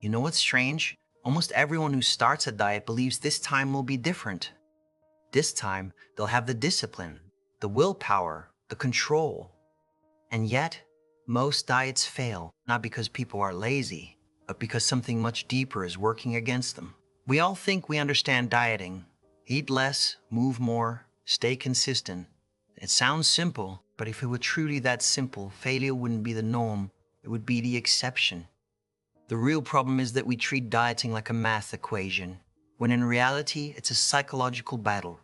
You know what's strange? Almost everyone who starts a diet believes this time will be different. This time, they'll have the discipline, the willpower, the control. And yet, most diets fail, not because people are lazy, but because something much deeper is working against them. We all think we understand dieting. Eat less, move more, stay consistent. It sounds simple, but if it were truly that simple, failure wouldn't be the norm, it would be the exception. The real problem is that we treat dieting like a math equation, when in reality, it's a psychological battle.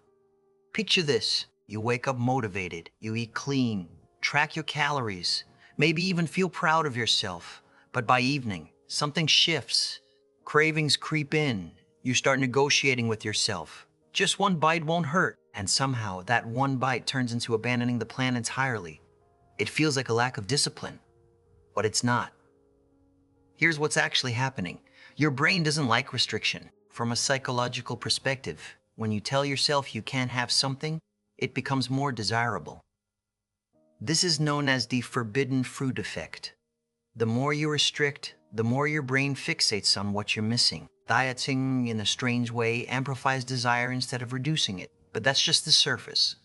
Picture this. You wake up motivated, you eat clean, track your calories, maybe even feel proud of yourself. But by evening, something shifts. Cravings creep in. You start negotiating with yourself. Just one bite won't hurt. And somehow, that one bite turns into abandoning the plan entirely. It feels like a lack of discipline, but it's not. Here's what's actually happening. Your brain doesn't like restriction. From a psychological perspective, when you tell yourself you can't have something, it becomes more desirable. This is known as the forbidden fruit effect. The more you restrict, the more your brain fixates on what you're missing. Dieting, in a strange way, amplifies desire instead of reducing it. But that's just the surface.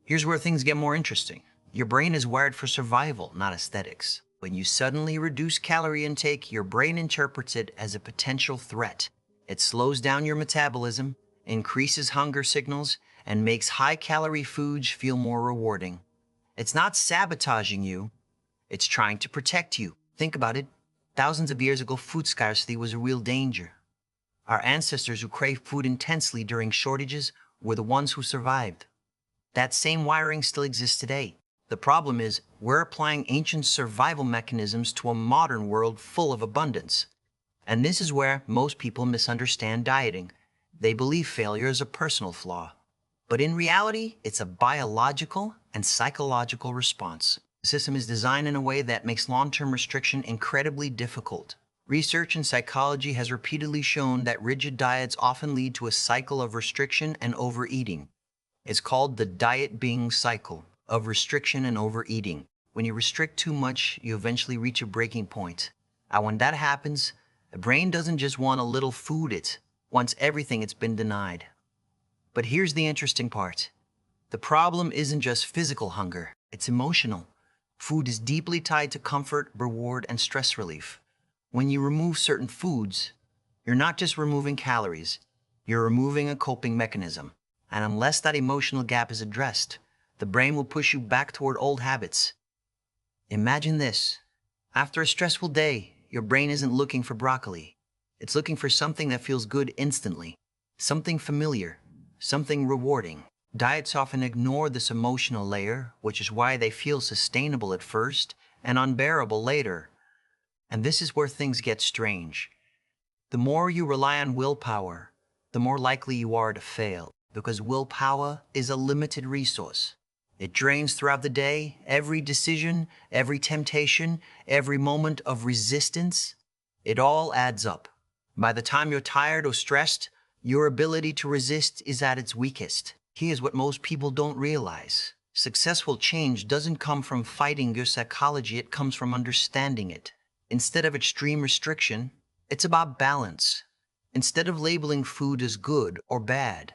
Here's where things get more interesting. Your brain is wired for survival, not aesthetics. When you suddenly reduce calorie intake, your brain interprets it as a potential threat. It slows down your metabolism, increases hunger signals, and makes high-calorie foods feel more rewarding. It's not sabotaging you, it's trying to protect you. Think about it. Thousands of years ago, food scarcity was a real danger. Our ancestors who craved food intensely during shortages were the ones who survived. That same wiring still exists today. The problem is, we're applying ancient survival mechanisms to a modern world full of abundance. And this is where most people misunderstand dieting. They believe failure is a personal flaw. But in reality, it's a biological and psychological response. The system is designed in a way that makes long-term restriction incredibly difficult. Research in psychology has repeatedly shown that rigid diets often lead to a cycle of restriction and overeating. It's called the diet binge cycle of restriction and overeating. When you restrict too much, you eventually reach a breaking point. And when that happens, the brain doesn't just want a little food, it wants everything it's been denied. But here's the interesting part. The problem isn't just physical hunger, it's emotional. Food is deeply tied to comfort, reward, and stress relief. When you remove certain foods, you're not just removing calories, you're removing a coping mechanism. And unless that emotional gap is addressed, the brain will push you back toward old habits. Imagine this. After a stressful day, your brain isn't looking for broccoli. It's looking for something that feels good instantly, something familiar, something rewarding. Diets often ignore this emotional layer, which is why they feel sustainable at first and unbearable later. And this is where things get strange. The more you rely on willpower, the more likely you are to fail, because willpower is a limited resource. It drains throughout the day. Every decision, every temptation, every moment of resistance, it all adds up. By the time you're tired or stressed, your ability to resist is at its weakest. Here's what most people don't realize. Successful change doesn't come from fighting your psychology, it comes from understanding it. Instead of extreme restriction, it's about balance. Instead of labeling food as good or bad,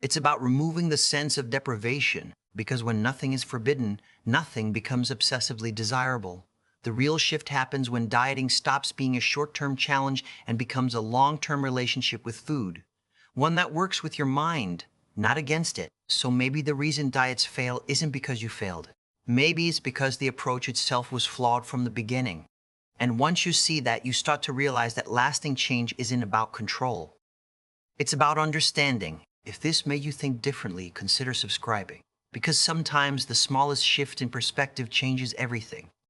it's about removing the sense of deprivation, because when nothing is forbidden, nothing becomes obsessively desirable. The real shift happens when dieting stops being a short-term challenge and becomes a long-term relationship with food. One that works with your mind, not against it. So maybe the reason diets fail isn't because you failed. Maybe it's because the approach itself was flawed from the beginning. And once you see that, you start to realize that lasting change isn't about control. It's about understanding. If this made you think differently, consider subscribing. Because sometimes the smallest shift in perspective changes everything.